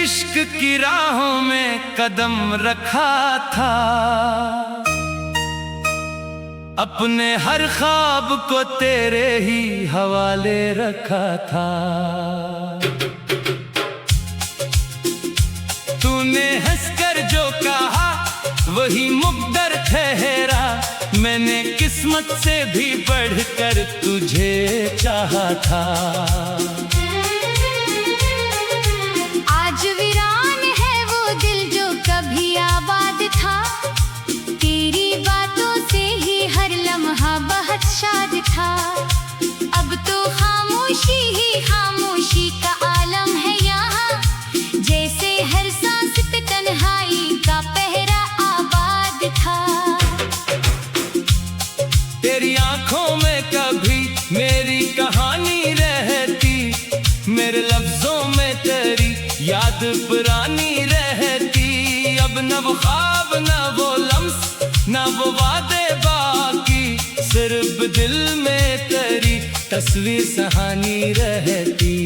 इश्क की राहों में कदम रखा था, अपने हर ख्वाब को तेरे ही हवाले रखा था। तूने हंसकर जो कहा वही मुक़द्दर ठहरा, मैंने किस्मत से भी बढ़कर तुझे चाहा था। आज वीरान है वो दिल जो कभी आबाद था, तेरी बातों से ही हर लम्हा बहुत शाद था। अब तो खामोशी ही खामोशी का आलम है यहाँ, जैसे हर सांस पे तन्हाई का पहरा आबाद था। तेरी आंखों में कभी मेरी कहानी रहती, मेरे लफ्जों में तेरी याद पुरानी रहती। अब न वो ख्वाब न वो लम्स न वो वादे बाकी, सिर्फ दिल में तेरी तस्वीर सहानी रहती।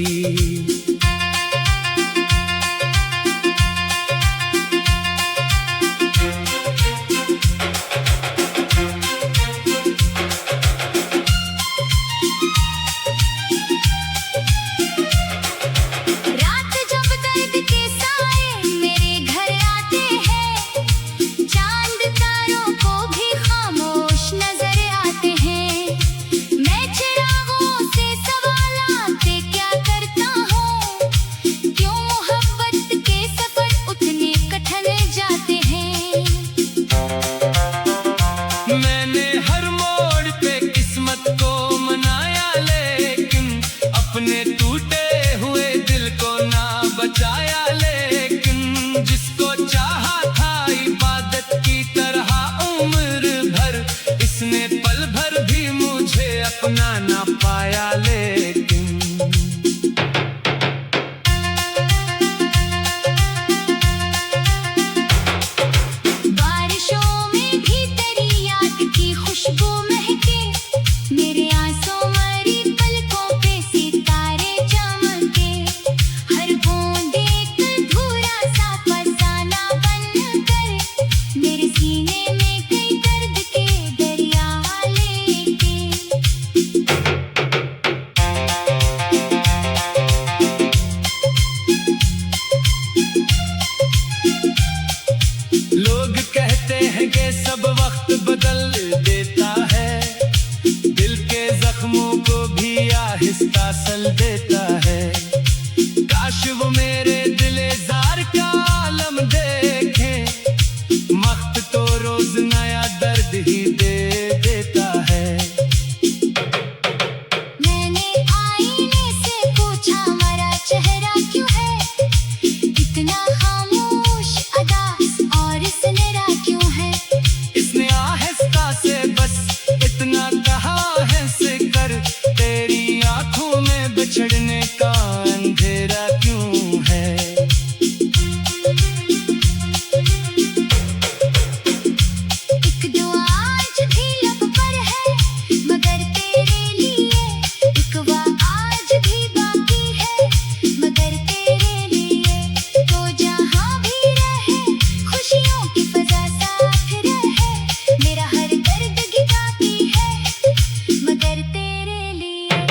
अपने टूटे हुए दिल को ना बचाया, लेकिन जिसको चाहा था इबादत की तरह उम्र भर, इसने पल भर भी मुझे अपना ना पाया। लेकिन बारिशों में भी तेरी याद की खुशबू महके, मेरे आंसू मरी पलकों पे सितारे चमके। हर बूंद एक अधूरा सा फसाना बनकर, मेरे सीने में कई दर्द के दरिया लेके। लोग कहते हैं कि सब वक्त बदल देता है, दिल के जख्मों को भी आहिस्ता सल देता है। काश वो मेरे दिले जार का आलम देखें, वक्त तो रोज नया दर्द ही दे देता है। मैंने आईने से पूछा मरा चेहरा क्यों है, इतना खामोश अदा और सुनहरा क्यों है। इसने आहिस्ता से बस इतना कहा है से कर, तेरी आंखों में बिछड़ने का अंधेरा क्यों है। एक दुआ आज भी लब पर है मगर तेरे लिए, एक वाह आज भी बाकी है मगर तेरे लिए। तो जहाँ भी रहे खुशियों की फजा साफ रहे, मेरा हर दर्द गिराती है मगर तेरे लिए।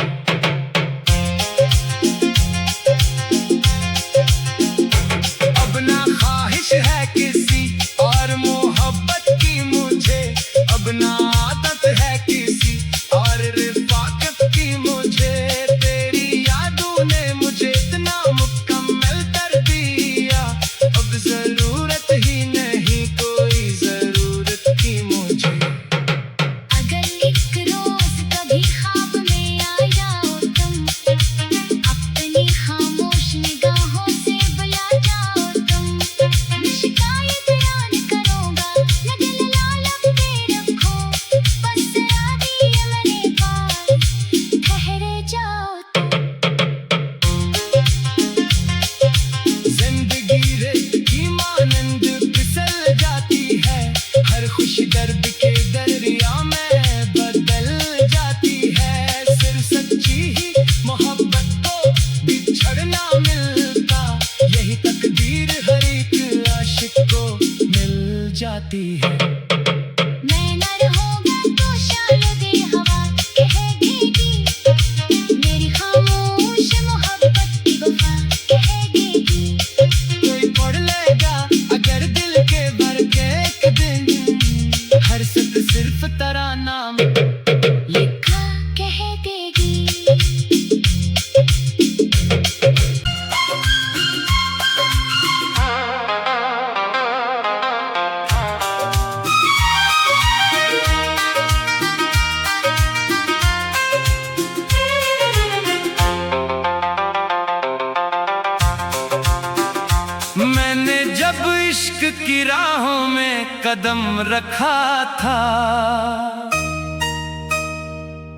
इश्क की राहों में कदम रखा था,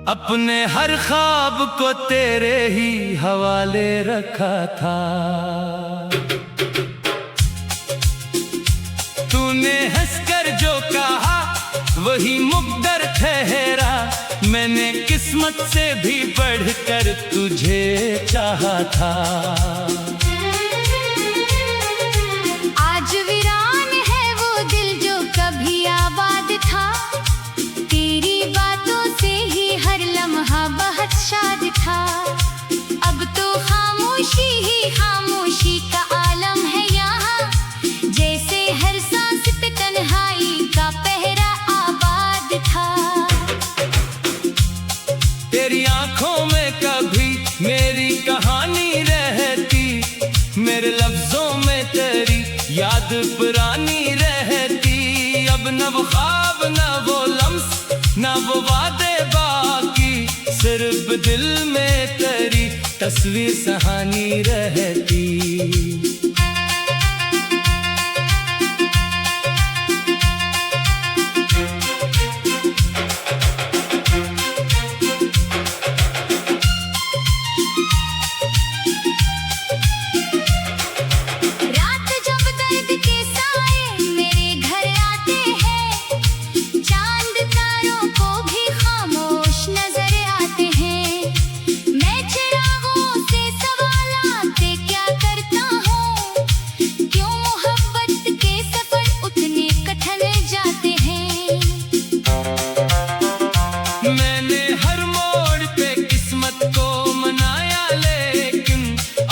अपने हर ख्वाब को तेरे ही हवाले रखा था। तूने हंसकर जो कहा वही मुक़द्दर ठहरा, मैंने किस्मत से भी बढ़कर तुझे चाहा था। आज वीरान है वो दिल जो कभी आबाद था, तेरी बातों से ही हर लम्हा बहुत शाद था। अब तो खामोशी ही खामोशी का आलम है यहाँ, जैसे हर सांस पे तन्हाई का पहरा आबाद था। तेरी आंखों में कभी मेरी कहानी रहती, मेरे लफ्जों में तेरी याद पुरानी रहती। अब न वो ख्वाब न वो लम्स न वो वादे बाकी, सिर्फ दिल में तेरी तस्वीर सहानी रहती।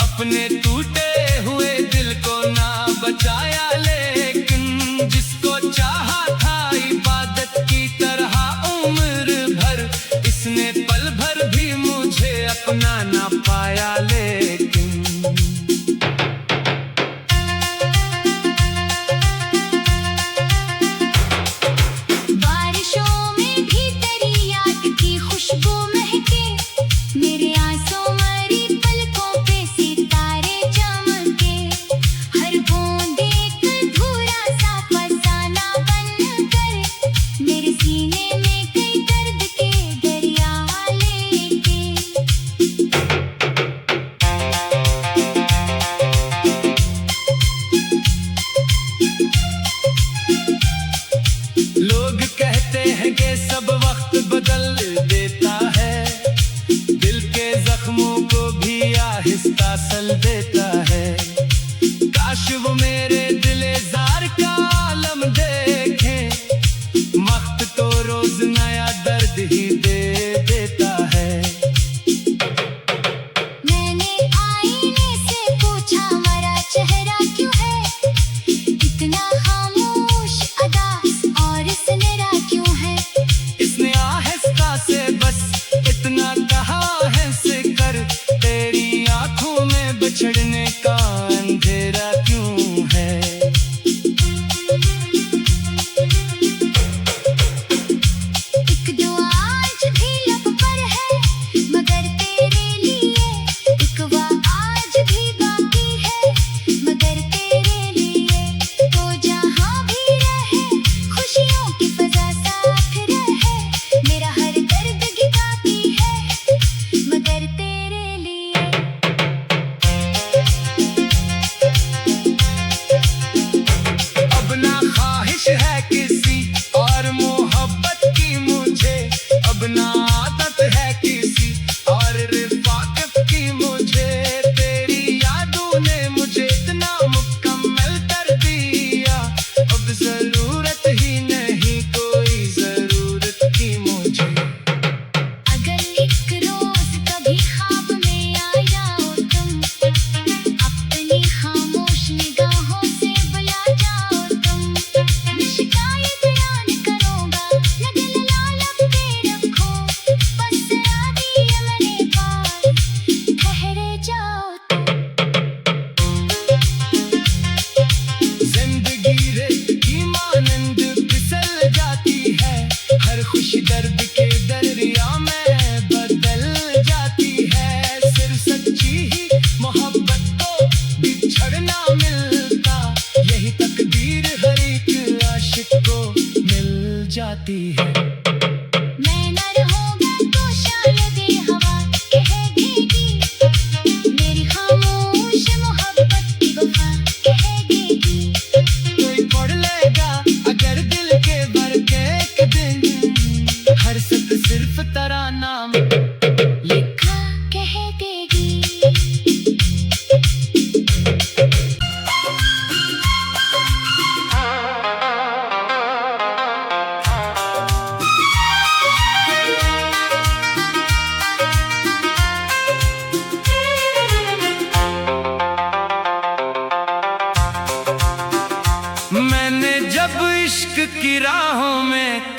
अपने टूटे हुए दिल को ना बचाया, लेकिन जिसको चाहा था इबादत की तरह उम्र भर, इसने पल भर भी मुझे अपना ना पाया। लेकिन बारिशों में भी तेरी याद की खुशबू महके, मेरे आंसू मरी पलकों पे सितारे चमके। हर बूंद एक अधूरा सा फसाना बनकर, मेरे सीने में कई दर्द के दरिया लेके। लोग कहते हैं कि सब वक्त बदल देता है, दिल के जख्मों को भी आहिस्ता सल देता है। काश वो मेरे दिले जार का आलम देखें, वक्त तो रोज नया दर्द ही दे देता है। मैंने आईने से पूछा मरा चेहरा क्यों है, इतना खामोश अदा और सनरा क्यों है। इसने आहिस्ता से बस इतना कहा है सिकर, तेरी आंखों में बिछड़ने का अंधेरा क्यों है। एक दुआ आज भी लब पर है मगर तेरे लिए, एक वाह आज भी बाकी है मगर तेरे लिए। तो जहाँ भी रहे खुशियों की फजा साफ रहे, मेरा हर दर्द गिराती है मगर तेरे लिए।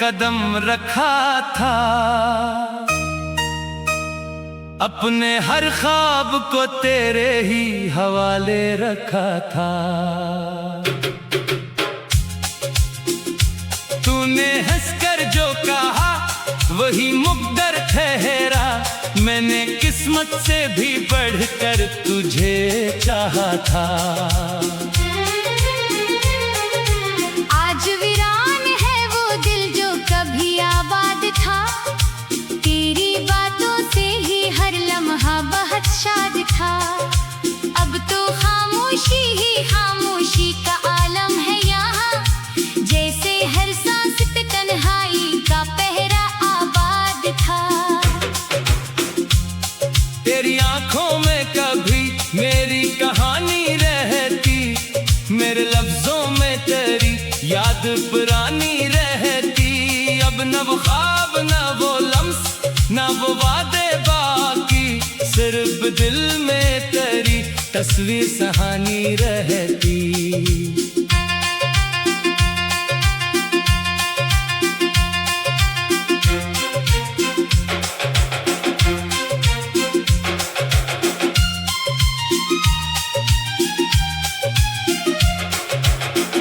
कदम रखा था, अपने हर ख्वाब को तेरे ही हवाले रखा था। तूने हंसकर जो कहा वही मुक़द्दर ठहरा, मैंने किस्मत से भी बढ़कर तुझे चाहा था। आज वीरान है वो दिल जो कभी आबाद था, तेरी बातों से ही हर लम्हा बहुत शाद था। अब तो खामोशी ही खामोशी का आलम है यहाँ, जैसे हर सांस पे तन्हाई का पहरा आबाद था। तेरी आंखों में कभी मेरी कहानी रहती, मेरे लफ्जों में तेरी याद पुरानी रहती। अब न वो ख्वाब न वो लम्स न वो वादे बाकी, सिर्फ दिल में तेरी तस्वीर सहानी रहती।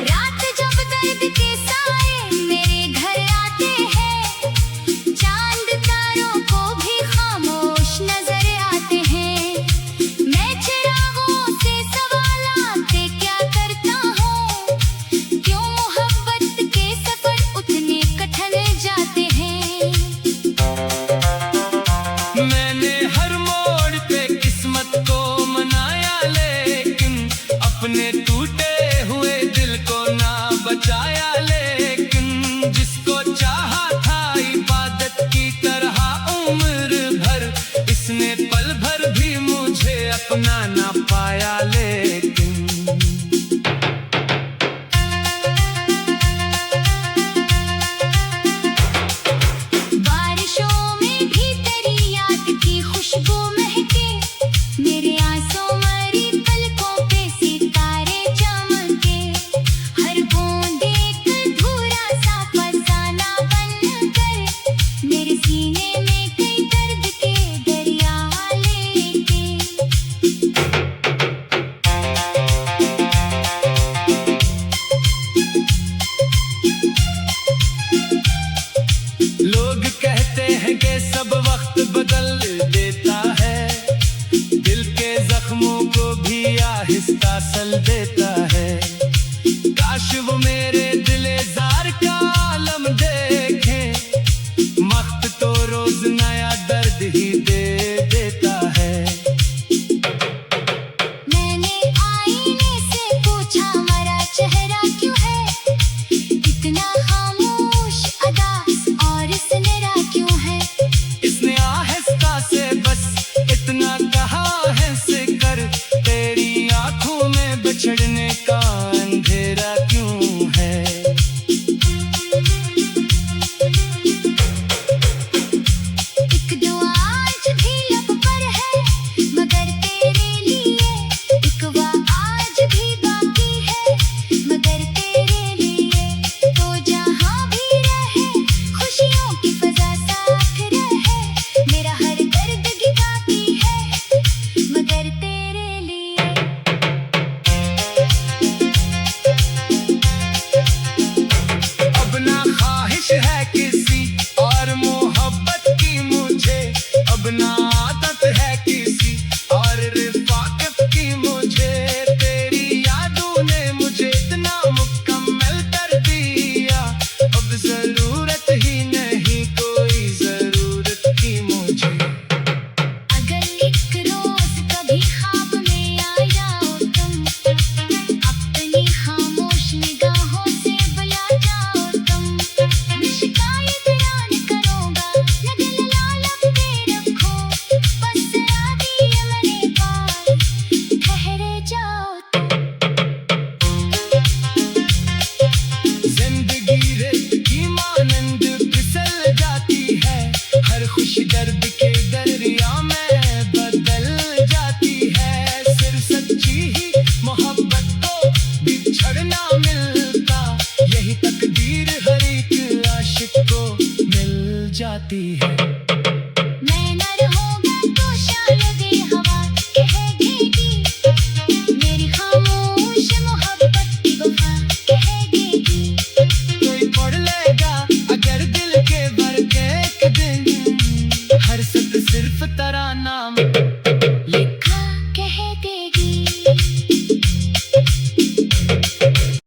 रात जब दर्द के साए मेरे घर आते हैं, चांद तारों को भी खामोश नजर आते हैं। मैं चिरागों से सवालाते क्या करता हूँ, क्यों मोहब्बत के सफर उतने कठिन जाते हैं। मैंने हर मोड़ पे किस्मत को मनाया, लेकिन अपने टूटे हुए दिल को ना बचाया। लेकिन जिसको चाहा था इबादत की तरह उम्र भर, इसने पल भर भी मुझे अपना ना पाया।